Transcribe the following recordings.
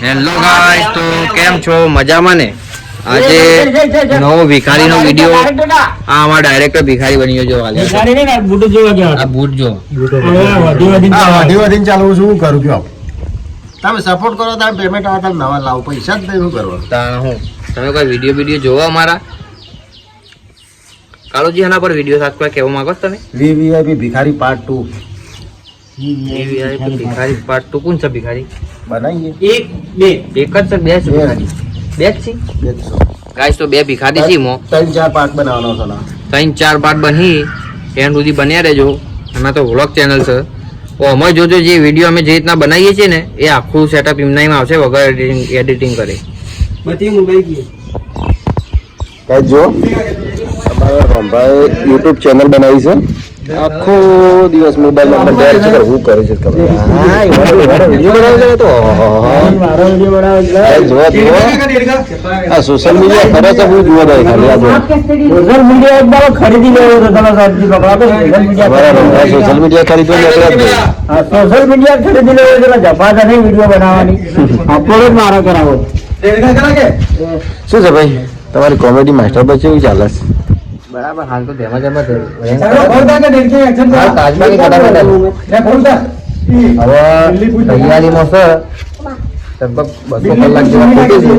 Hello guys, તો કેમ છો? મજામાં ને? આજે નવો ભિખારીનો વિડિયો. આ અમારા ડાયરેક્ટર ભિખારી બની ગયો. ભિખારી ને બૂટ જોવા ગયા. આ બૂટ જો વધી વધીને ચાલુ શું કરું કયો? તમે સપોર્ટ કરો તાર પેમેન્ટ આવે તમે નવા લાવો, પૈસા જ નહીં શું કરો? હું તમે કોઈ વિડિયો જોવા અમારા કાળુજી એના પર વિડિયો સાથ કોઈ કહેવા માંગો છો તમે? વીવીઆઈપી ભિખારી પાર્ટ 2. વીવીઆઈપી ભિખારી પાર્ટ 2 કોણ છે ભિખારી? બનાવીએ એક જ છે, બે છે ભિખારી? બે જ છે ગાઈસ. તો બે ભિખારી છે. મો 3-4 પાર્ટ બનાવવાનો છે. 3-4 પાર્ટ બની એન્ડ સુધી બન્યા રહેજો. એમાં તો વ્લોગ ચેનલ છે. તો અમે જોજો જે વિડીયો અમે જે રીતના બનાવીએ છીએ ને એ આખું સેટઅપ એમનામાં આવશે વગર એડિટિંગ કરે. બધી મોબાઈલ કઈ જો અમારા રંભાઈ યુટ્યુબ ચેનલ બનાવી છે. આખો દિવસ મોબાઈલ નંબર ડાયલ છે હું કરે છે ખબર? હા વિડિયો બનાવે છે તો મારો વિડિયો બનાવે છે. જો આ સોશિયલ મીડિયા ખરે છે હું જોવા દે ખાલી આ સોશિયલ મીડિયા એક બાર ખરીદી લેવો તો તમે સાચી પકડા તો સોશિયલ મીડિયા બરાબર. સોશિયલ મીડિયા ખરીદવા નીકળ્યા હા સોશિયલ મીડિયા ખરીદી લેવો એટલે જપાતા નહીં વિડિયો બનાવવાની અપલોડ મારા કરાવો. શું છે ભાઈ તમારી કોમેડી માસ્ટર પર કેવું ચાલે છે? બરાબર. હાલ તો તેમાં હવે તૈયારીમાં છે. લગભગ 200 કલાક જેવા ખોટી છે.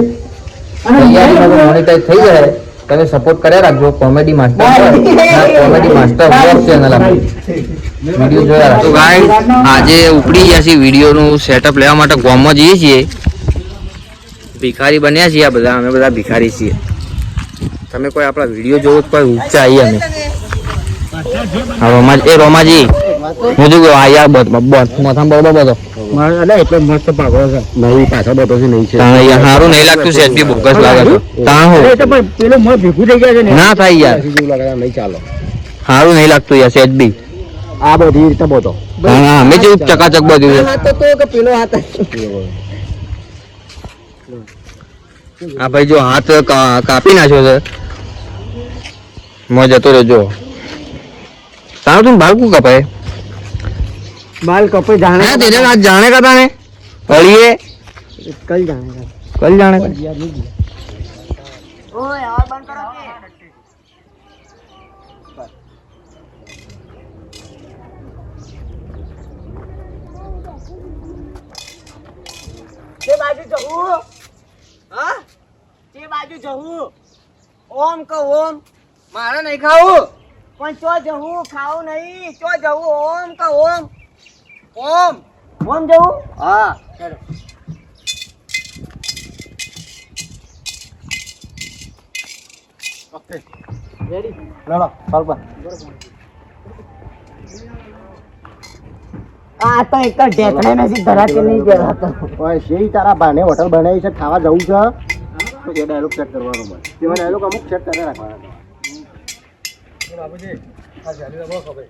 તૈયારીમાં મોનેટાઈઝ થઈ જાય. તમે સપોર્ટ કર્યા રાખજો. Comedy master vlog channel video જોયા રાખજો. ગાઈસ આજે ઉપડી ગયા છીએ વિડીયોનું સેટઅપ લેવા માટે ગામમાં જઈએ છીએ. ભિખારી બન્યા છીએ આ બધા. અમે બધા ભિખારી છીએ. તમે કોઈ આપણા વિડીયો જોવો તો કોઈ ઊંચા આવીએ અમે. હા રોમાજી હું જો આ યાર મોથામાં બરોબર બધો એટલે મસ્ત પાકડો છે. નહીં પાછળ બધો છે નહીં છે. સારું નહીં લાગતું છે. એટલી બોગસ લાગે છે. પેલો મત ભેગું થઈ ગયા છે ના થાય યાર. નહીં ચાલો સારું નહીં લાગતું યાર સેજ બી. આ બધી રીતે બધો હા અમે જેવું ચકાચક બધું પેલો હાથ હા ભાઈ જો હાથ કાપી નાખ્યો છે. મોં જતો રહેજો. તારું તું બાલ કુ કપાય? બાલ કપાઈ જાણે તેરે આજ જાણે કા તાને અળીએ કલ જાણે ઓય और बंद करो के बाजू जहू હા તે બાજુ જહું ઓમ કો ઓમ મારે નહીં ખાવું. પણ ચો જહું ખાવું નહીં ચો જહું ઓમ કો ઓમ ઓમ ઓમ જહું હા ચલો ઓકે રેડી લડો પાલપા આ તો એક ઢેકણે નથી ધરાકે નહીં કહેવાતો. ઓય શેઈ તારા ભાને હોટલ બનાવી છે ખાવા જવું છે તો એ ડાયલોગ ચેક કરવાનો બસ. તેવા ડાયલોગ અમુક ચેક કરે રાખવાના. બાબુજી આ જાલી રબો ખબર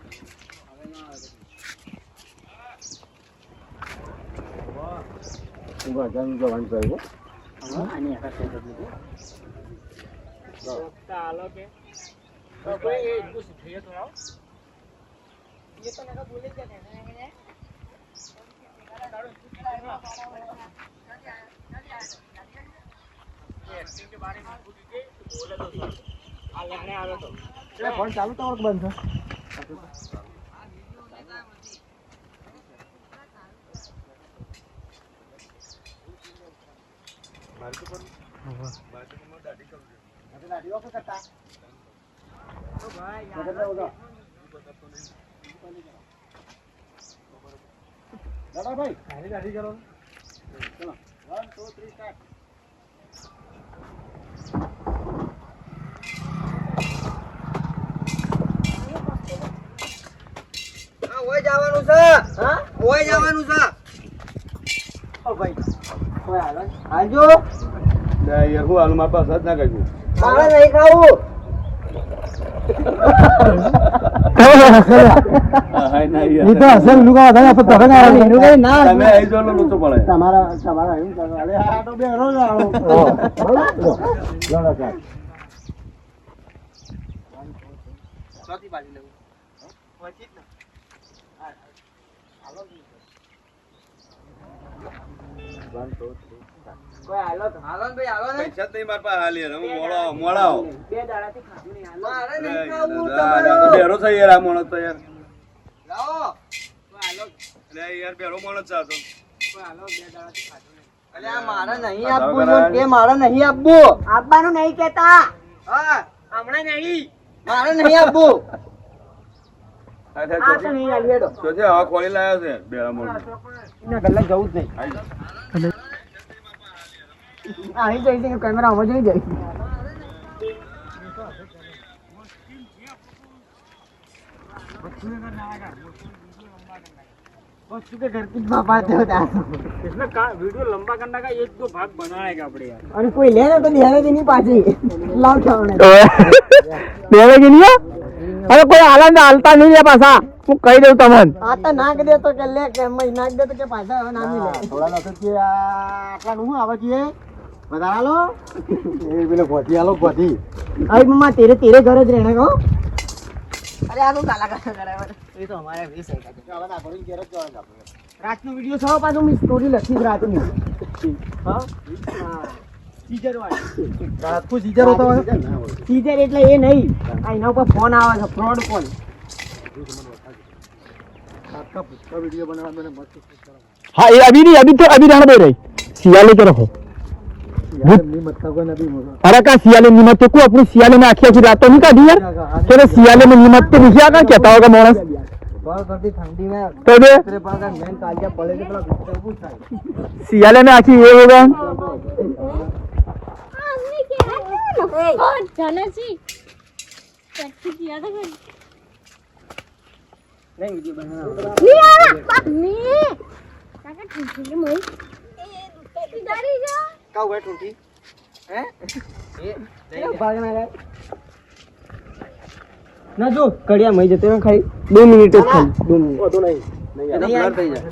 ઉભા જાન જવાનું છે હો આની આકા છે તો ચાલો કે તો કોઈ એ કુછ થયો તો આવો ये तो नका बोले क्या कहने हैं एक्टिंग के बारे में पूछ के बोले तो आ लेने आ रहा तो એ ફોન ચાલુ તો બંધ છે મારી તો પણ હા મારી તો દાઢી કરું છું દાઢી ઓકે કરતા તો ભાઈ યાર દાદા ભાઈ સારી દાઢી કરો ચલો 1 2 3 સ્ટાર્ટ ઓય જવાનું છે. હા ઓય જવાનું છે. ओ भाई कोई हाल આજો લે યાર હું હાલ મારા પાસે જ ના કહ્યું मारा नहीं खाऊं હાય ના યાર ये तो असल लुगा था तो तक ना लुगा ना તમે આઈ જો લોચો પડે તમારા આવ્યું ચાલો અરે આ તો બે રોજ આવો લડો સાહેબ ચોથી બાજુ લેવું વચિત ના કોઈ હાલો તો હાલો ને ભાઈ હાલો ને પૈસા જ નહીં માર પાસે હાલી યાર. હું મોડા આવો. બે દાડાથી ખાધું નહીં હાલો મારે નહીં ખાવું દાદા, તમારું. તો બેરો થઈ યાર આ માણસ તો યાર. લાવો કોઈ હાલો એટલે યાર બેરો માણસ છે આ તો. કોઈ હાલો બે દાડાથી ખાધું નહીં અલે આ મારે નહીં આપવું જો કે મારે નહીં આપવું આપવાનું નહીં કેતા હા હમણાં નહીં મારે નહીં આપવું આ તો નહીં આલી હેડો જોજે હવા ખોલી લાયા છે બેરા માણસ. એના ગલ્લા જવું જ નહીં અહીં જઈ છે કેમેરા આમાં જોઈ જાય बच्चों के घर की बात होता है इसमें वीडियो लंबा करने का एक दो भाग बनाएगा अपने यार अरे कोई ले तो देने की नहीं पाची लाओ क्या देने की नहीं अरे कोई आलम हालता नहीं है पासा હું કહી દઉં તમને આ નાખ દે તો કે લે કે મય નાખ દે તો કે પાછા હવે ના મિલે થોડા લખો કે આટલા નું આવે છે વધારા લો એ પેલો ગોધી આલો ગોધી અરે મમ્મા તેરે તેરે ઘર જ રહેને કો અરે આનું કાલા કાલા કરાવે એ તો અમારે 20 है હવે ના કરું ઘેર જ જવાનું આપણે રાતનો વિડિયો સૌ પાછું મી સ્ટોરી લખી રાતની હા સીઝર વાળી રાતકો સીઝર હોતો સીઝર એટલે એ નહીં આ એના ઉપર ફોન આવે છે ફ્રોડ કોલ आपका पुष्का वीडियो बनाना मैंने मत हाँ ये अभी नहीं अभी रहने दे रही सियाले के रहो मत का अभी अरे का सियाले नीमत को अपनी सियाले में आखिर रात तो नहीं काटी यार चलो सियाले में नीमत तो नहीं आगा कहता होगा मोहन ठंडी में तो दे मेन कालिया पड़े सियाले में आखिर ये होगा नहीं वीडियो बनाना नहीं आ रहा नहीं काका ठुठी मोई ए दारी जा का हुआ ठुठी हैं ये भागना है ना जो कड़िया मई जते में खाली 2 मिनिट જ ખાલી 2 મિનિટ તો નહીં બ્લર થઈ જાય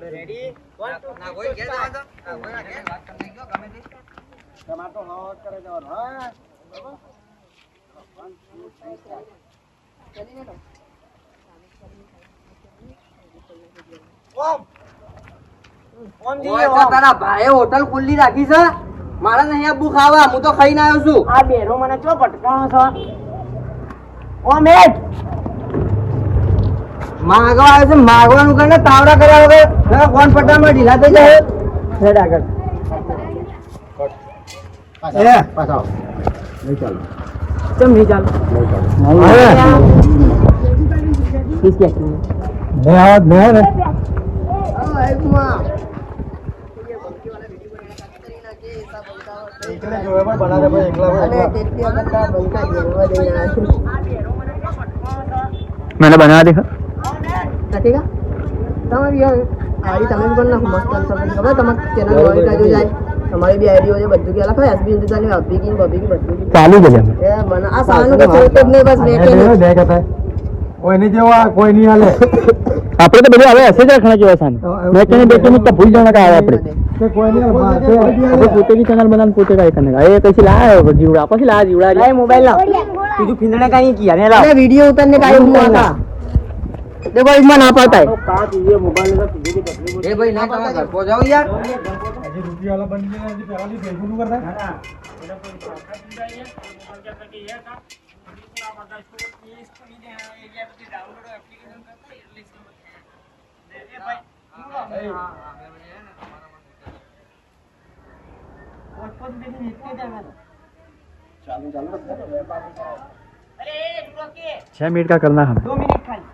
રેડી 1 2 ના કોઈ કે જવા દો કોઈ ના કે વાત કરી ગયો ગમે તે તમાર તો હવા કરે જવાનું હા બરાબર 1 2 3 તારા ભાઈએ હોટલ ખુલ્લી રાખી છે મારે નહીં આબુ ખાવા હું તો ખાઈને આવ્યો છું આ બેરો મને ચો પટકાણો છો ઓમ એટ માગવા આવે છે માગવાનું કરીને તાવડા કર્યા વગર કોણ પટામાં ઢીલા થઈ જાય હેડ આગળ એ પાછો નહીં ચાલો કેમ નહીં ચાલો किस क्या मैं आज मैं रे एकले जो है बना दे भाई एकला मैंने बना देखा लगेगा તમારી આઈડી તમે પણ ના મસ્ત સબસ્ક્રાઇબ કરો તમારા ચેનલ વોઇસ જો જાય તમારી બી આઈડી હોય બધું કે લખો એસબી ઇન્દુજાની અભી की બબી की બધું ચાલુ જ છે એ બના આ સાનું કે ચોટે જ નહીં બસ મેકે દેખતા કોઈ નહીં જેવા કોઈ નહીં હાલે આપણે તો બધું હવે હશે જ રાખણા જેવા સાન મેં કને બેટી में भूल जाना का है આપણે કે કોઈ નહીં આપણે પોતે की चैनल बनाने पोते का करने का ये कैसे लाया जीवड़ा आपस ला जीवड़ा ए मोबाइल ला तुझे फिंदने का नहीं किया ने ला अरे वीडियो उतारने का हुआ था देखो इसमें ना पाता है का ये मोबाइल का तुझे भी तकलीफ ए भाई ना कहां घर को जाओ यार अजी रुपये वाला बन गया अजी पहला भी फेसबुक करता है हां मेरा कोई खाता खुल जाए मोबाइल के अंदर ये था ना बता इसको ये एरिया पे डाउनलोड एप्लीकेशन करता है रिलीज दे भाई हां और कौन देखी इतने जाएगा चालू अरे जुड़ा के 6 मिनट का करना है 2 मिनट खाली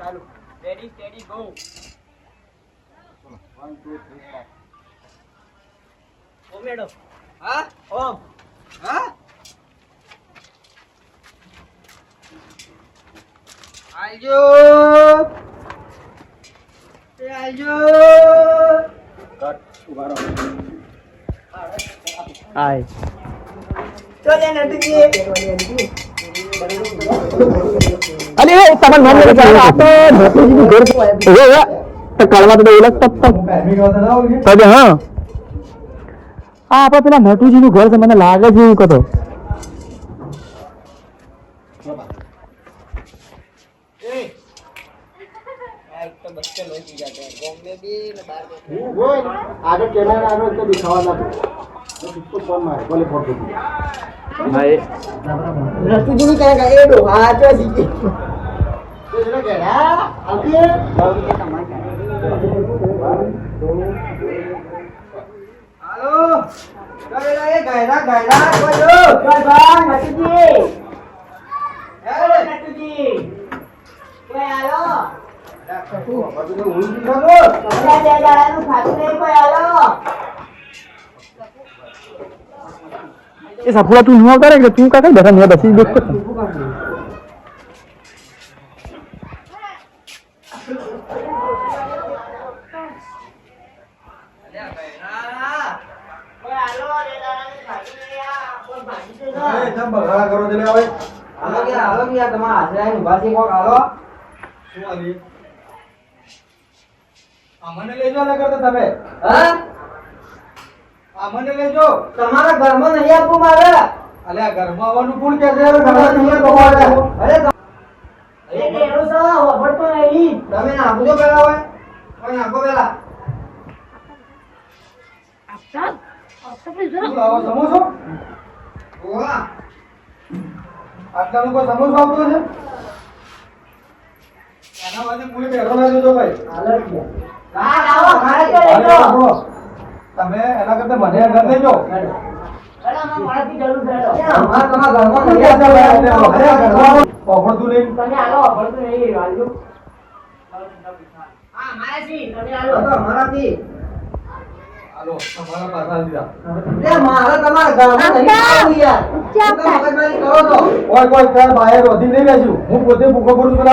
चालू रेडी स्टेडी गो 1 2 3 4 ओ मैडम हां ओम हां आजो आजो कट उभा रहो आय चले नटकी अरे तमन नाम ले चला तो धोती जी घर हो तो कलवा तो बोला तब तब हां आ आपा પેલા નટુજી નું ઘર છે મને લાગે છે એવું કતો એ तो बच्चे लोग पी जाते हैं गाँव में भी बाहर में भी। वो आगे कैमरा आगे तो दिखावा ना तो इसको फोन मार बोले फोटो दी ભાઈ रस्सी जी नहीं कहेगा ये दो हाथ जो जी तो जरा कह रहा आगे हेलो करे ये गहरा गहरा कोई लो कोई बात नटू जी अरे नटू जी कोई आलो नटू अभी तो हुई नहीं खबो क्या दे जा रहा है खाती नहीं कोई आलो એ સફળા તું ન આવતા રે કે તું કાકા બેઠા મેં બસી દેખ कोई आलो दे जा रहा है खाती नहीं यार कोई भाजी से ना जब बगाड़ा करो चले भाई आलो क्या तुम्हारा आश्रय उबासी को आलो શું આલી અમને લેજો ના કરતા તમે હા અમને લેજો તમારા ઘરમાં નહીં આપવું મારે અલે આ ઘરમાં આવવાનું કોણ કહે છે ઘરમાં નહીં આવવાનું અરે અરે કેરો સા વળતો નહીં તમે નાખજો પેલા હોય કોઈ નાખો પેલા શું લાવો સમોસો ઓવા આટલાનું કોઈ સમોસો આપતો છે આના વાજે પૂરી બેઠો ના દેજો ભાઈ હાલો કા લાવો ખાઈ કે અરે લેજો બાપરો, તમે એના કરતા મને આગળ દેજો અરે આમાં મારાથી જરૂર છે અમાર તમારા ઘરમાં નહીં અરે આપવું ઘરમાં પહોંચતું નહીં તમે આલો વળતો નહીં વાલજો હા મારાથી તમે આલો તો મારાથી હાલો તમારા પાછા દીધા લે મારા તમારા ઘરમાં નહીં આપવું યાર તમે મગજમારી કરો તો કોઈ કોઈ ત્યાં બહાર વધી નહીં બેસ્યું હું પોતે ભૂખો કરું છું